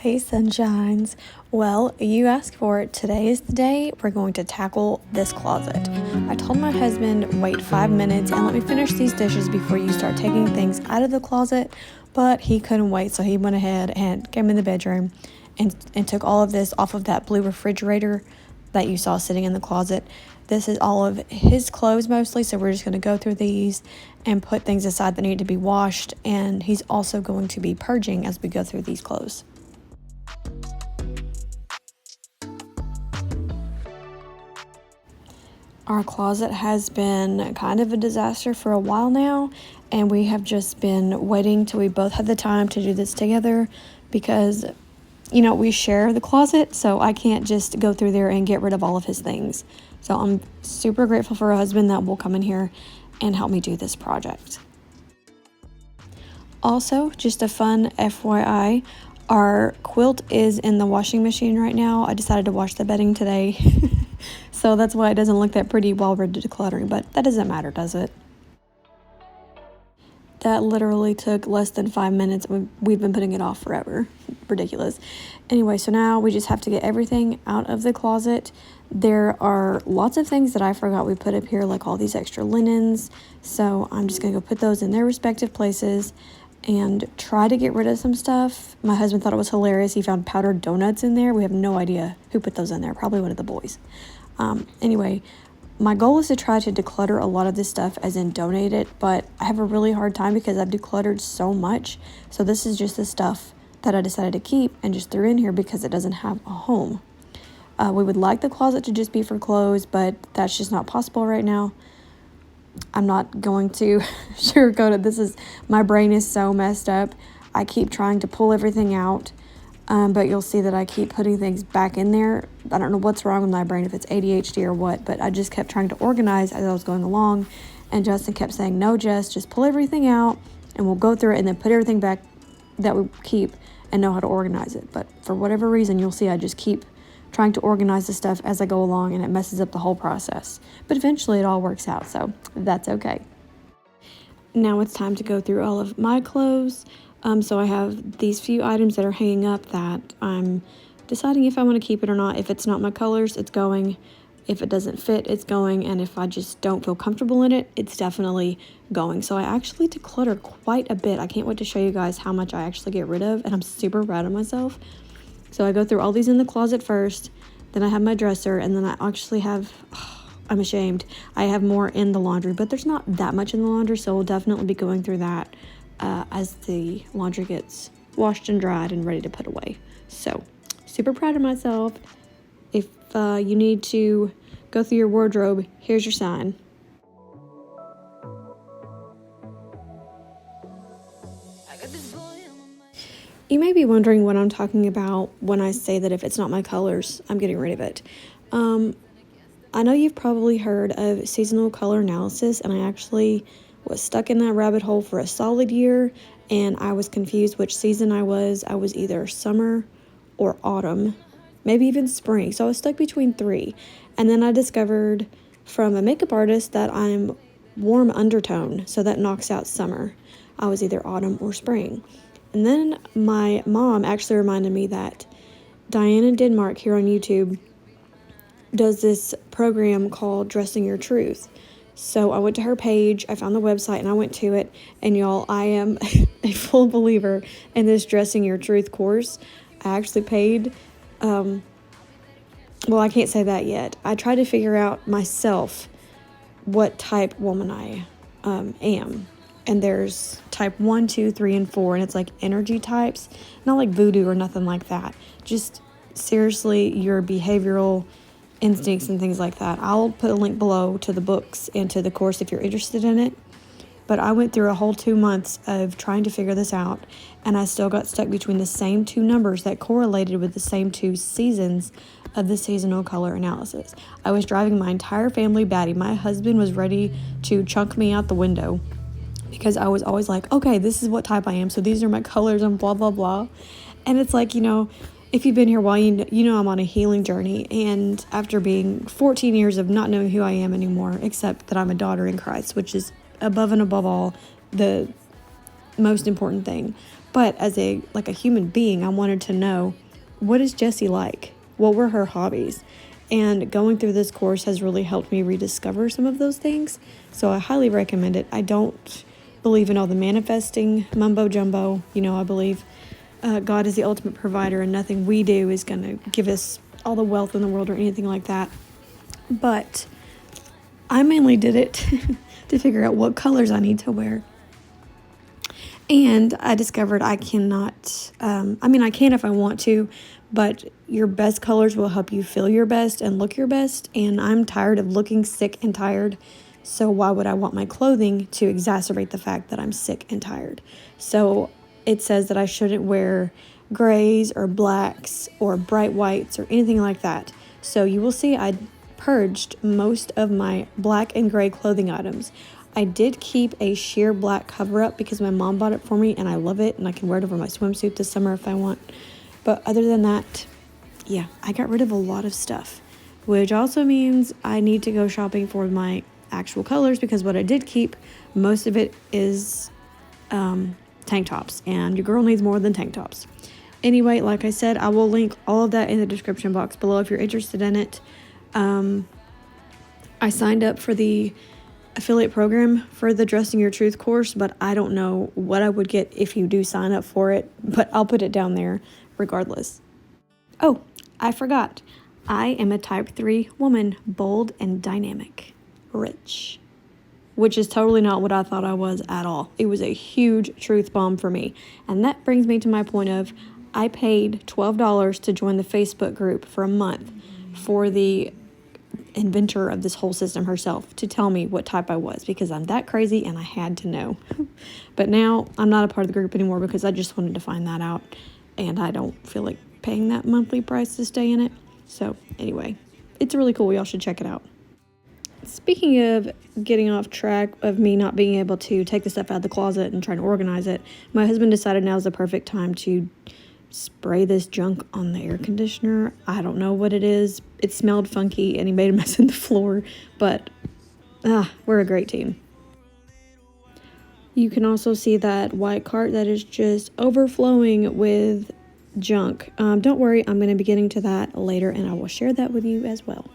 Hey sunshines. Well, you asked for it. Today is the day we're going to tackle this closet. I told my husband wait 5 minutes and let me finish these dishes before you start taking things out of the closet, but he couldn't wait, so he went ahead and came in the bedroom and took all of this off of that blue refrigerator that you saw sitting in the closet. This is all of his clothes mostly, so we're just going to go through these and put things aside that need to be washed, and he's also going to be purging as we go through these clothes. Our closet has been kind of a disaster for a while now, and we have just been waiting till we both have the time to do this together because, we share the closet, so I can't just go through there and get rid of all of his things. So I'm super grateful for a husband that will come in here and help me do this project. Also, just a fun FYI, our quilt is in the washing machine right now. I decided to wash the bedding today. So that's why it doesn't look that pretty while we're decluttering, but that doesn't matter, does it? That literally took less than 5 minutes. We've been putting it off forever. Ridiculous. Anyway, so now we just have to get everything out of the closet. There are lots of things that I forgot we put up here, like all these extra linens. So I'm just going to go put those in their respective places and try to get rid of some stuff. My husband thought it was hilarious. He found powdered donuts in there. We have no idea who put those in there. Probably one of the boys. Anyway, my goal is to try to declutter a lot of this stuff, as in donate it, but I have a really hard time because I've decluttered so much. So this is just the stuff that I decided to keep and just threw in here because it doesn't have a home. We would like the closet to just be for clothes, but that's just not possible right now. I'm not going to sugarcoat it. My brain is so messed up. I keep trying to pull everything out. But you'll see that I keep putting things back in there. I don't know what's wrong with my brain, if it's ADHD or what, but I just kept trying to organize as I was going along. And Justin kept saying, no, Jess, just pull everything out and we'll go through it and then put everything back that we keep and know how to organize it. But for whatever reason, you'll see I just keep trying to organize the stuff as I go along and it messes up the whole process. But eventually it all works out, so that's okay. Now it's time to go through all of my clothes. So I have these few items that are hanging up that I'm deciding if I want to keep it or not. If it's not my colors, it's going. If it doesn't fit, it's going. And if I just don't feel comfortable in it, it's definitely going. So I actually declutter quite a bit. I can't wait to show you guys how much I actually get rid of, and I'm super proud of myself. So I go through all these in the closet first, then I have my dresser, and then I actually have, I'm ashamed, I have more in the laundry, but there's not that much in the laundry, so we'll definitely be going through that as the laundry gets washed and dried and ready to put away. So super proud of myself. If you need to go through your wardrobe, here's your sign. You may be wondering what I'm talking about when I say that if it's not my colors, I'm getting rid of it. I know you've probably heard of seasonal color analysis, and I actually was stuck in that rabbit hole for a solid year, and I was confused which season I was. I was either summer or autumn, maybe even spring. So I was stuck between 3. And then I discovered from a makeup artist that I'm warm undertone, so that knocks out summer. I was either autumn or spring. And then my mom actually reminded me that Diana Denmark here on YouTube does this program called Dressing Your Truth. So I went to her page, I found the website, and I went to it. And y'all, I am a full believer in this Dressing Your Truth course. I actually paid, well, I can't say that yet. I tried to figure out myself what type woman I am. And there's type 1, 2, 3, and 4, and it's like energy types. Not like voodoo or nothing like that. Just seriously, your behavioral instincts and things like that. I'll put a link below to the books and to the course if you're interested in it. But I went through a whole 2 months of trying to figure this out, and I still got stuck between the same 2 numbers that correlated with the same 2 seasons of the seasonal color analysis. I was driving my entire family batty. My husband was ready to chunk me out the window because I was always like, okay, this is what type I am, so these are my colors and blah, blah, blah. And it's like, if you've been here a while, you know I'm on a healing journey, and after being 14 years of not knowing who I am anymore, except that I'm a daughter in Christ, which is above and above all the most important thing. But as a human being, I wanted to know, what is Jessie like? What were her hobbies? And going through this course has really helped me rediscover some of those things. So I highly recommend it. I don't believe in all the manifesting mumbo jumbo. I believe God is the ultimate provider, and nothing we do is going to give us all the wealth in the world or anything like that. But I mainly did it to figure out what colors I need to wear. And I discovered I cannot, I can if I want to, but your best colors will help you feel your best and look your best. And I'm tired of looking sick and tired. So why would I want my clothing to exacerbate the fact that I'm sick and tired? So it says that I shouldn't wear grays or blacks or bright whites or anything like that. So you will see I purged most of my black and gray clothing items. I did keep a sheer black cover up because my mom bought it for me and I love it, and I can wear it over my swimsuit this summer if I want. But other than that, yeah, I got rid of a lot of stuff, which also means I need to go shopping for my actual colors, because what I did keep, most of it is tank tops, and your girl needs more than tank tops. Anyway, like I said, I will link all of that in the description box below if you're interested in it. I signed up for the affiliate program for the Dressing Your Truth course, but I don't know what I would get if you do sign up for it, but I'll put it down there regardless. Oh, I forgot. I am a type 3 woman, bold and dynamic, rich, which is totally not what I thought I was at all. It was a huge truth bomb for me. And that brings me to my point of, I paid $12 to join the Facebook group for a month for the inventor of this whole system herself to tell me what type I was, because I'm that crazy and I had to know. But now I'm not a part of the group anymore because I just wanted to find that out, and I don't feel like paying that monthly price to stay in it. So anyway, it's really cool. Y'all should check it out. Speaking of getting off track of me not being able to take the stuff out of the closet and trying to organize it, my husband decided now is the perfect time to spray this junk on the air conditioner. I don't know what it is. It smelled funky and he made a mess in the floor, but we're a great team. You can also see that white cart that is just overflowing with junk. Don't worry, I'm going to be getting to that later, and I will share that with you as well.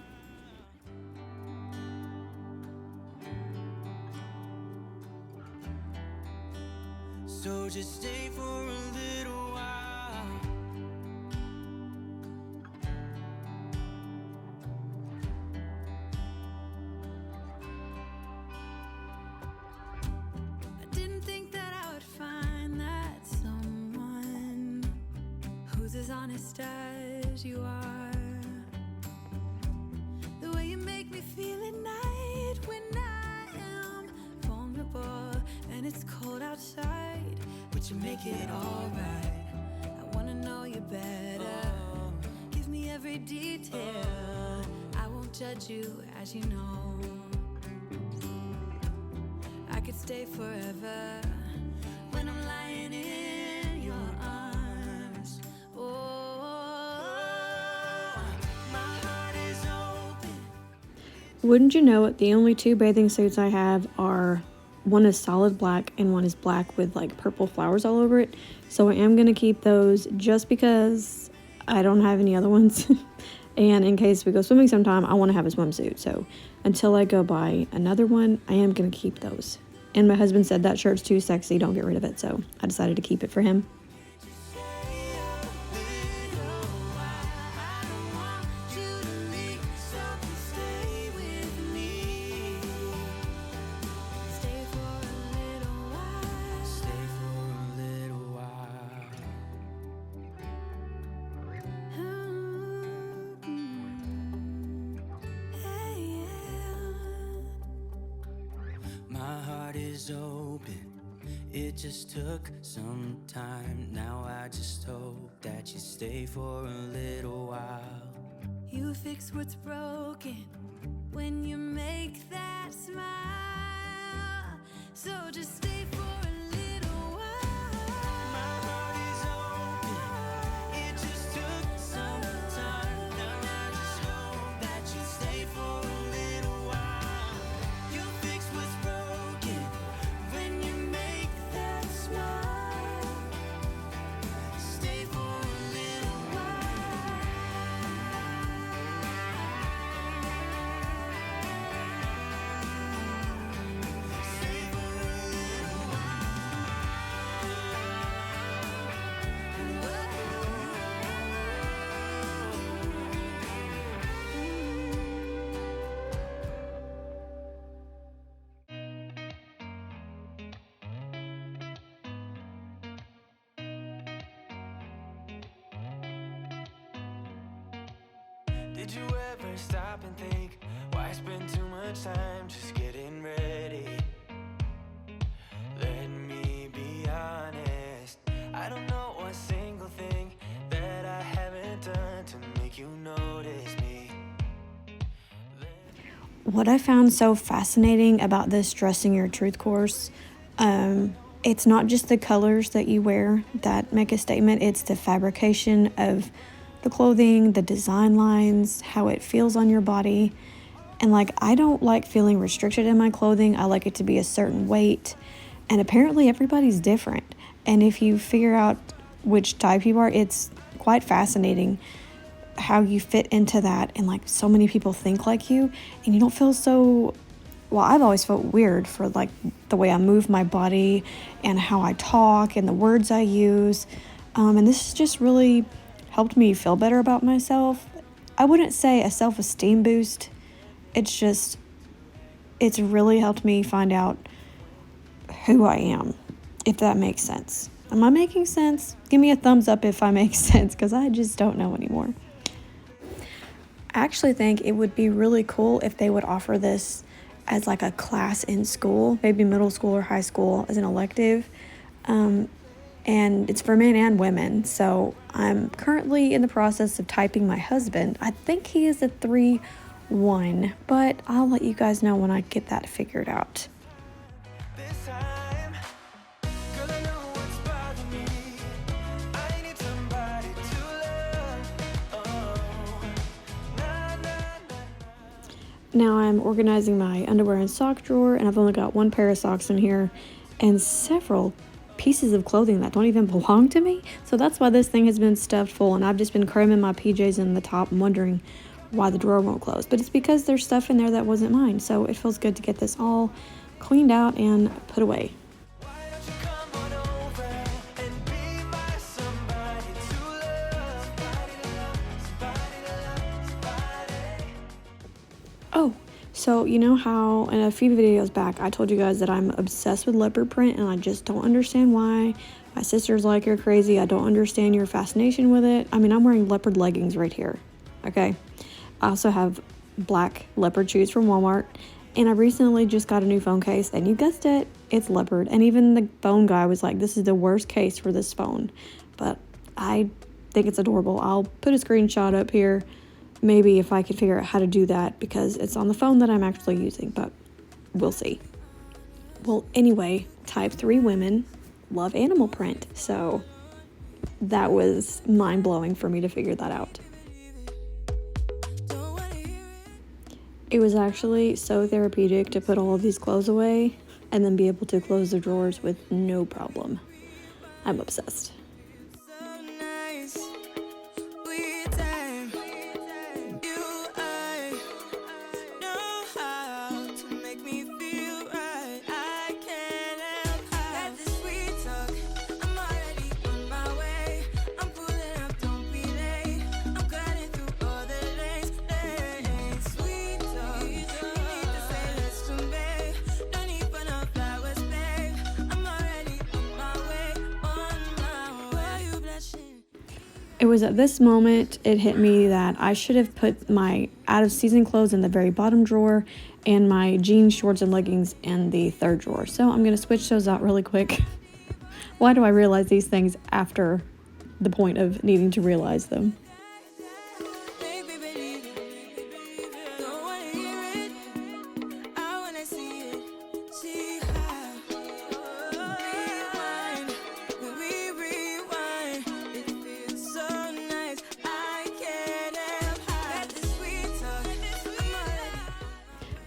So just stay for a little while. I didn't think that I would find that someone who's as honest as you are. The way you make me feel at night when I am vulnerable and it's cold outside, but you make it alright. I wanna know you better. Give me every detail. I won't judge you, as you know. I could stay forever when I'm lying in your arms. Oh, my heart is open. Wouldn't you know it, the only two bathing suits I have are, one is solid black and one is black with like purple flowers all over it. So I am going to keep those just because I don't have any other ones. And in case we go swimming sometime, I want to have a swimsuit. So until I go buy another one, I am going to keep those. And my husband said that shirt's too sexy, don't get rid of it. So I decided to keep it for him. My heart is open. It just took some time. Now I just hope that you stay for a little while. You fix what's broken when you make that smile. So just stay for a little while. My heart is open. It just took some time. Now I just hope that you stay for a little while. You fix what's broken when you make that smile. Did you ever stop and think, why spend too much time just getting ready? Let me be honest, I don't know a single thing that I haven't done to make you notice me. What I found so fascinating about this Dressing Your Truth course, it's not just the colors that you wear that make a statement, it's the fabrication of the clothing, the design lines, how it feels on your body. And like, I don't like feeling restricted in my clothing. I like it to be a certain weight. And apparently everybody's different. And if you figure out which type you are, it's quite fascinating how you fit into that. And like, so many people think like you and you don't feel so, well, I've always felt weird for like the way I move my body and how I talk and the words I use. And this has just really helped me feel better about myself. I wouldn't say a self-esteem boost. It's really helped me find out who I am, if that makes sense. Am I making sense? Give me a thumbs up if I make sense, because I just don't know anymore. I actually think it would be really cool if they would offer this as like a class in school, maybe middle school or high school as an elective. And it's for men and women. So I'm currently in the process of typing my husband. I think he is a 3-1, but I'll let you guys know when I get that figured out. This time, girl, I know what's bothering me. I need somebody to love. Oh, nah, nah, nah. Now I'm organizing my underwear and sock drawer, and I've only got one pair of socks in here and several pieces of clothing that don't even belong to me. So that's why this thing has been stuffed full, and I've just been cramming my PJs in the top and wondering why the drawer won't close. But it's because there's stuff in there that wasn't mine. So it feels good to get this all cleaned out and put away. Why don't you come on over and be my somebody to love? Somebody to love, somebody to love, somebody. Oh, so you know how in a few videos back I told you guys that I'm obsessed with leopard print and I just don't understand why. My sisters like you're crazy. I don't understand your fascination with it. I mean, I'm wearing leopard leggings right here. Okay. I also have black leopard shoes from Walmart. And I recently just got a new phone case, and you guessed it, it's leopard. And even the phone guy was like, this is the worst case for this phone. But I think it's adorable. I'll put a screenshot up here, maybe if I could figure out how to do that, because it's on the phone that I'm actually using, but we'll see. Well, anyway, type 3 women love animal print. So that was mind-blowing for me to figure that out. It was actually so therapeutic to put all of these clothes away and then be able to close the drawers with no problem. I'm obsessed. So nice, we time. You, I know how to make me feel right. I can't help had this sweet talk. I'm already on my way. I'm pulling up, don't be late. I'm cutting through all the lanes. Sweet talk, you need to say less to me. No need for no flowers, babe. I'm already on my way, Why you blushing? It was at this moment it hit me that I should have put my out of season clothes in the very bottom drawer and my jeans, shorts, and leggings in the third drawer. So I'm going to switch those out really quick. Why do I realize these things after the point of needing to realize them? Baby, believe it. Don't wanna hear it. I wanna see it. See how. Rewind. When we rewind, it feels so nice. I can't help had this sweet talk. I'm already.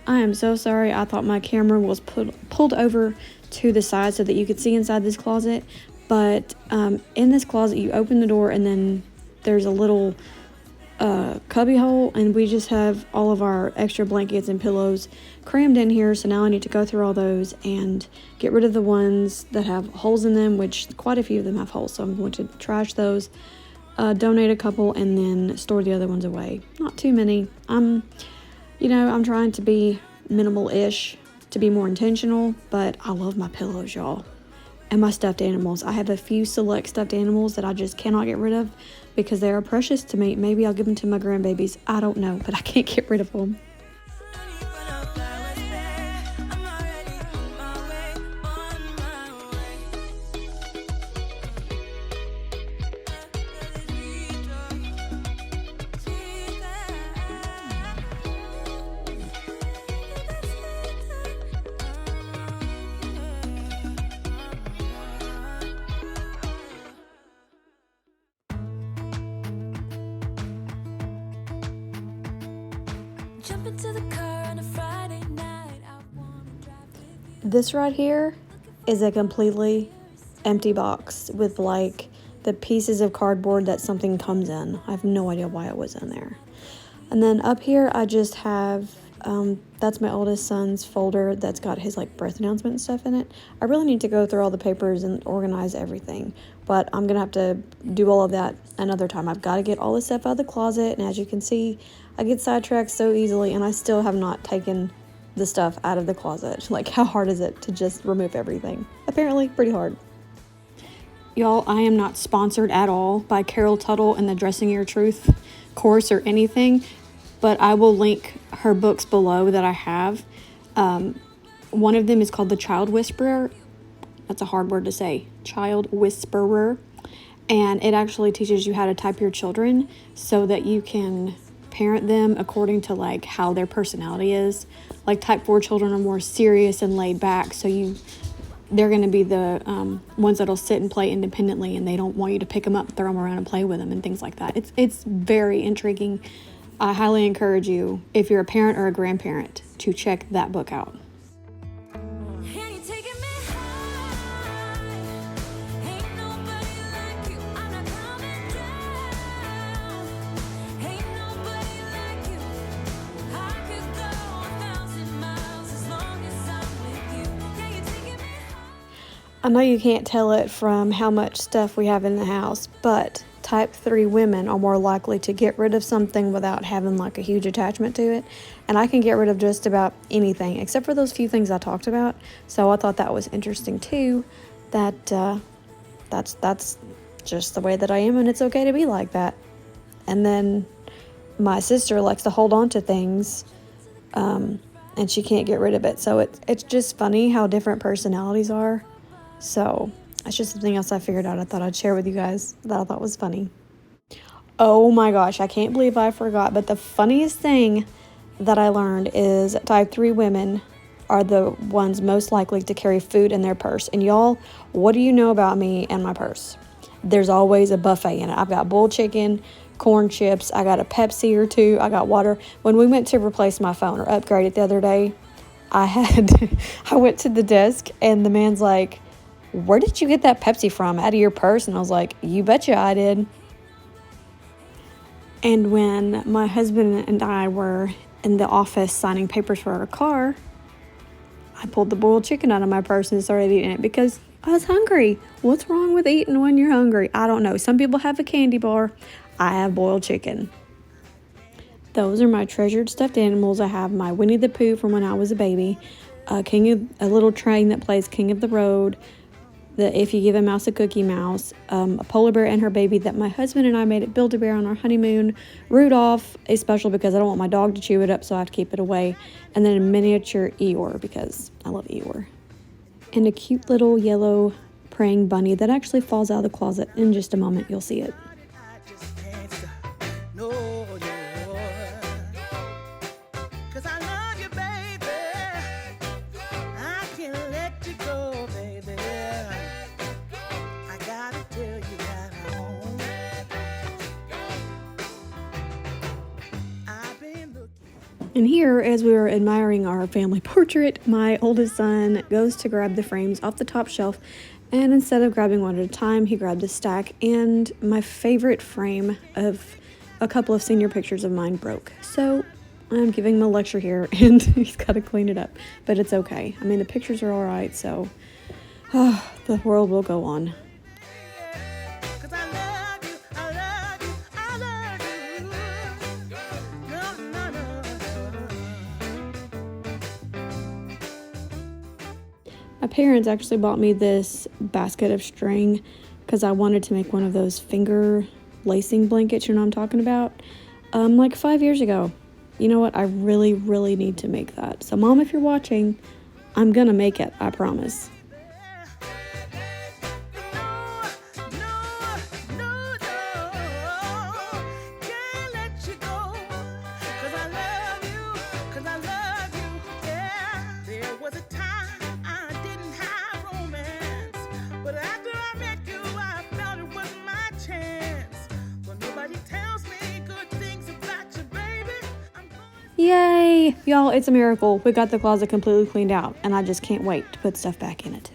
I am so sorry. I thought my camera was pulled over to the side so that you could see inside this closet. But in this closet, you open the door and then there's a little cubby hole, and we just have all of our extra blankets and pillows crammed in here. So now I need to go through all those and get rid of the ones that have holes in them, which quite a few of them have holes. So I'm going to trash those, donate a couple, and then store the other ones away. Not too many. I'm trying to be minimal-ish, to be more intentional, but I love my pillows, y'all. And my stuffed animals. I have a few select stuffed animals that I just cannot get rid of, because they are precious to me. Maybe I'll give them to my grandbabies. I don't know, but I can't get rid of them. Jump into the car on a Friday night. I wanna drive with you. This right here is a completely empty box with like the pieces of cardboard that something comes in. I have no idea why it was in there. And then up here I just have, that's my oldest son's folder that's got his like birth announcement and stuff in it. I really need to go through all the papers and organize everything, but I'm gonna have to do all of that another time. I've got to get all this stuff out of the closet, and as you can see, I get sidetracked so easily, and I still have not taken the stuff out of the closet. Like, how hard is it to just remove everything? Apparently pretty hard. Y'all, I am not sponsored at all by Carol Tuttle and the Dressing Your Truth course or anything, but I will link her books below that I have. One of them is called The Child Whisperer. That's a hard word to say. Child Whisperer. And it actually teaches you how to type your children so that you can parent them according to like how their personality is. Like type 4 children are more serious and laid back, so they're going to be the ones that'll sit and play independently, and they don't want you to pick them up, throw them around and play with them and things like that. It's very intriguing. I highly encourage you, if you're a parent or a grandparent, to check that book out. I know you can't tell it from how much stuff we have in the house, but type 3 women are more likely to get rid of something without having like a huge attachment to it. And I can get rid of just about anything except for those few things I talked about. So I thought that was interesting too, that that's just the way that I am, and it's okay to be like that. And then my sister likes to hold on to things, and she can't get rid of it. So it's just funny how different personalities are. So that's just something else I figured out I thought I'd share with you guys that I thought was funny. Oh my gosh, I can't believe I forgot, but the funniest thing that I learned is type 3 women are the ones most likely to carry food in their purse. And y'all, what do you know about me and my purse? There's always a buffet in it. I've got boiled chicken, corn chips, I got a Pepsi or two, I got water. When we went to replace my phone or upgrade it the other day, I went to the desk and the man's like, "Where did you get that Pepsi from? Out of your purse?" And I was like, "You betcha I did." And when my husband and I were in the office signing papers for our car, I pulled the boiled chicken out of my purse and started eating it because I was hungry. What's wrong with eating when you're hungry? I don't know. Some people have a candy bar. I have boiled chicken. Those are my treasured stuffed animals. I have my Winnie the Pooh from when I was a baby, a little train that plays King of the Road, the If You Give a Mouse a Cookie Mouse, a polar bear and her baby that my husband and I made at Build-A-Bear on our honeymoon. Rudolph is special because I don't want my dog to chew it up, so I have to keep it away. And then a miniature Eeyore because I love Eeyore. And a cute little yellow praying bunny that actually falls out of the closet. In just a moment, you'll see it. And here, as we were admiring our family portrait, my oldest son goes to grab the frames off the top shelf, and instead of grabbing one at a time, he grabbed a stack, and my favorite frame of a couple of senior pictures of mine broke. So I'm giving him a lecture here, and he's got to clean it up, but it's okay. I mean, the pictures are all right, so the world will go on. My parents actually bought me this basket of string because I wanted to make one of those finger lacing blankets, you know what I'm talking about, like 5 years ago. You know what? I really, really need to make that. So Mom, if you're watching, I'm gonna make it, I promise. Yay! Y'all, it's a miracle. We got the closet completely cleaned out, and I just can't wait to put stuff back in it.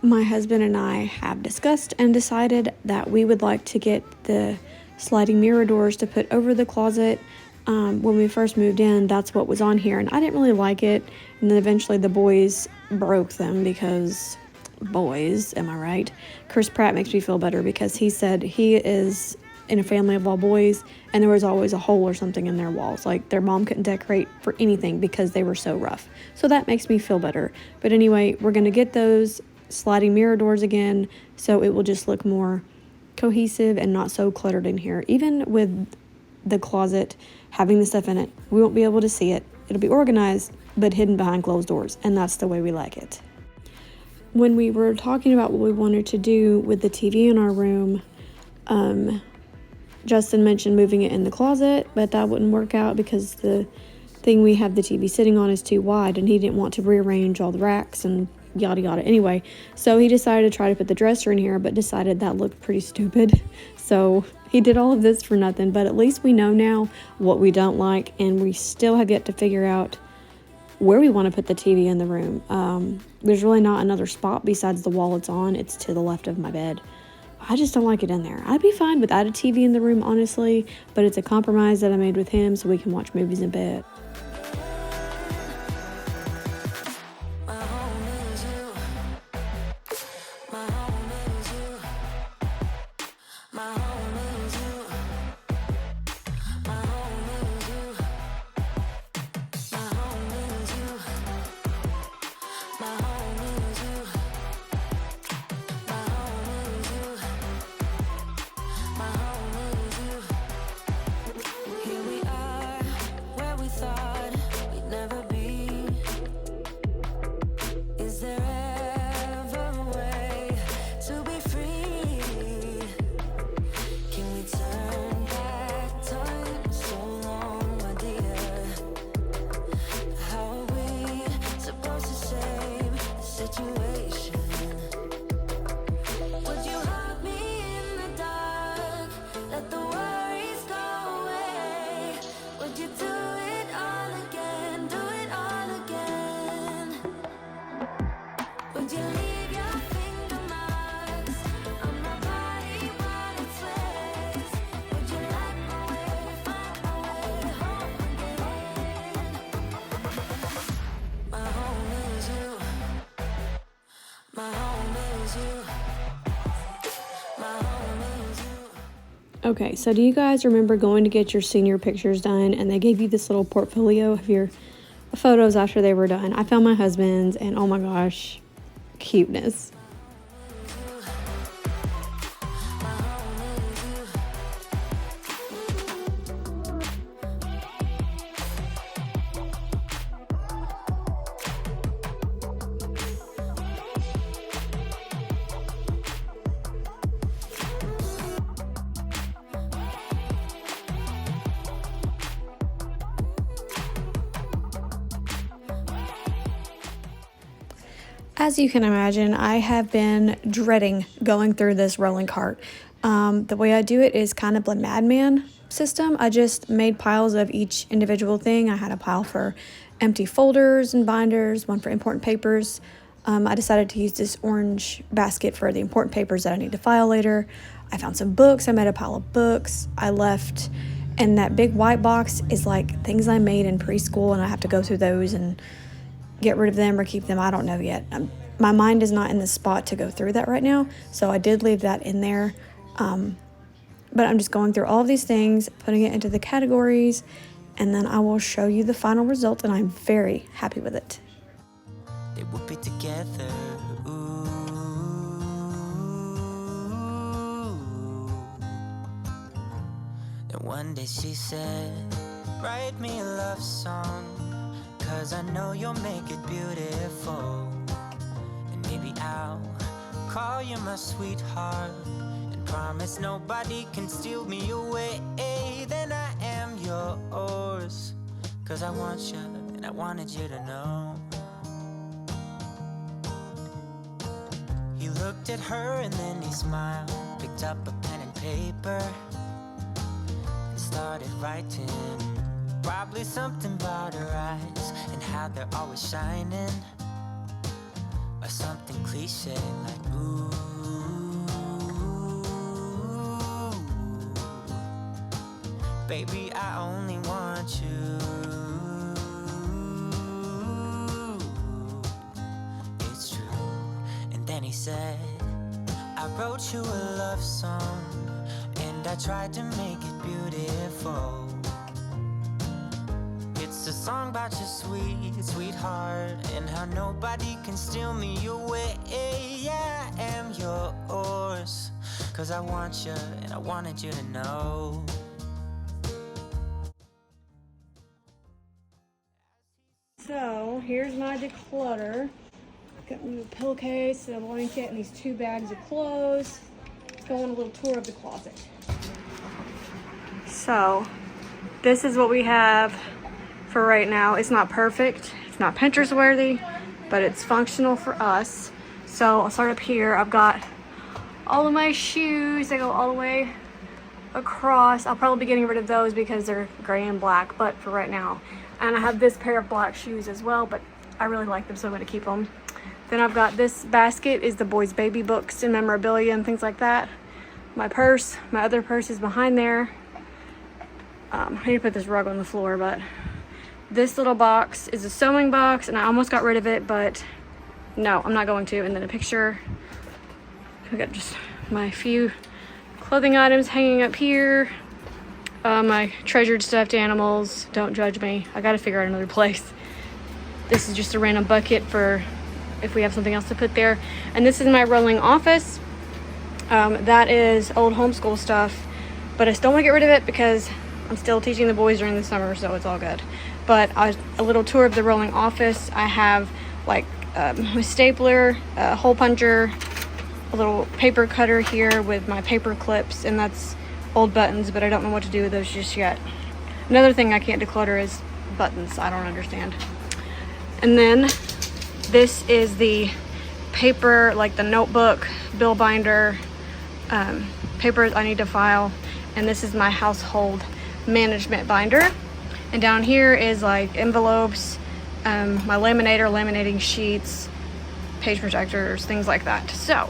My husband and I have discussed and decided that we would like to get the sliding mirror doors to put over the closet. When we first moved in, that's what was on here, and I didn't really like it. And then eventually the boys broke them because boys, am I right? Chris Pratt makes me feel better because he said he is in a family of all boys, and there was always a hole or something in their walls. Like, their mom couldn't decorate for anything because they were so rough. So that makes me feel better. But anyway, we're going to get those sliding mirror doors again, so it will just look more cohesive and not so cluttered in here. Even with the closet having the stuff in it, we won't be able to see it. It'll be organized, but hidden behind closed doors, and that's the way we like it. When we were talking about what we wanted to do with the TV in our room, Justin mentioned moving it in the closet, but that wouldn't work out because the thing we have the TV sitting on is too wide, and he didn't want to rearrange all the racks and yada yada. Anyway, so he decided to try to put the dresser in here, but decided that looked pretty stupid. So he did all of this for nothing, but at least we know now what we don't like, and we still have yet to figure out where we want to put the TV in the room. There's really not another spot besides the wall it's on. It's to the left of my bed. I just don't like it in there. I'd be fine without a TV in the room, honestly, but it's a compromise that I made with him so we can watch movies in bed. Okay, so do you guys remember going to get your senior pictures done and they gave you this little portfolio of your photos after they were done? I found my husband's and oh my gosh, cuteness. As you can imagine, I have been dreading going through this rolling cart. The way I do it is kind of a madman system. I just made piles of each individual thing. I had a pile for empty folders and binders, one for important papers. I decided to use this orange basket for the important papers that I need to file later. I found some books. I made a pile of books. I left, and that big white box is like things I made in preschool, and I have to go through those and get rid of them or keep them. I don't know yet. My mind is not in the spot to go through that right now, so I did leave that in there. But I'm just going through all of these things, putting it into the categories, and then I will show you the final result, and I'm very happy with it. They would be together, ooh. One day she said, write me a love song, 'cause I know you'll make it beautiful. And maybe I'll call you my sweetheart, and promise nobody can steal me away. Then I am yours, 'cause I want you and I wanted you to know. He looked at her and then he smiled, picked up a pen and paper, and started writing. Probably something about her eyes and how they're always shining, or something cliche like ooh. Baby, I only want you. It's true. And then he said, I wrote you a love song, and I tried to make it beautiful. It's a song about your sweet, sweetheart, and how nobody can steal me away. Yeah, I am yours, 'cause I want you and I wanted you to know. So here's my declutter. Got me a pillowcase, a blanket, and these 2 bags of clothes. Let's go on a little tour of the closet. So this is what we have for right now. It's not perfect, it's not Pinterest worthy, but it's functional for us. So I'll start up here. I've got all of my shoes. They go all the way across. I'll probably be getting rid of those because they're gray and black, but for right now. And I have this pair of black shoes as well, but I really like them, so I'm going to keep them. Then I've got this basket is the boys' baby books and memorabilia and things like that. My purse, my other purse is behind there. I need to put this rug on the floor, but this little box is a sewing box, and I almost got rid of it, but no, I'm not going to. And then a picture. I got just my few clothing items hanging up here. My treasured stuffed animals. Don't judge me. I gotta figure out another place. This is just a random bucket for if we have something else to put there. And this is my rolling office. That is old homeschool stuff, but I still want to get rid of it because I'm still teaching the boys during the summer, so it's all good. But a little tour of the rolling office. I have like a stapler, a hole puncher, a little paper cutter here with my paper clips, and that's old buttons, but I don't know what to do with those just yet. Another thing I can't declutter is buttons. I don't understand. And then this is the paper, like the notebook, bill binder, papers I need to file. And this is my household management binder. And down here is like envelopes, my laminator, laminating sheets, page protectors, things like that. So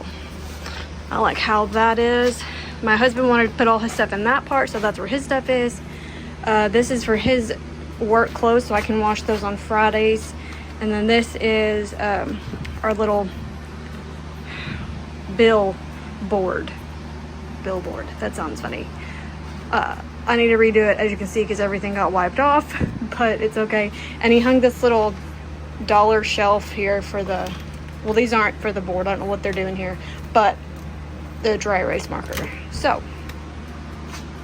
I like how that is. My husband wanted to put all his stuff in that part, so that's where his stuff is. This is for his work clothes, so I can wash those on Fridays. And then this is our little billboard. That sounds funny. I need to redo it, as you can see, because everything got wiped off, but it's okay. And he hung this little dollar shelf here for the, well, these aren't for the board. I don't know what they're doing here, but the dry erase marker. So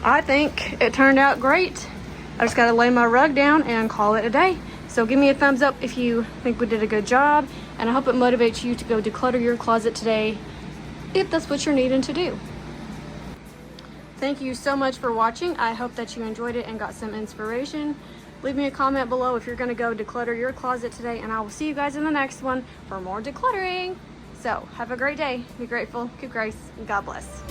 I think it turned out great. I just got to lay my rug down and call it a day. So give me a thumbs up if you think we did a good job, and I hope it motivates you to go declutter your closet today if that's what you're needing to do. Thank you so much for watching. I hope that you enjoyed it and got some inspiration. Leave me a comment below if you're going to go declutter your closet today, and I will see you guys in the next one for more decluttering. So have a great day. Be grateful, keep grace, and God bless.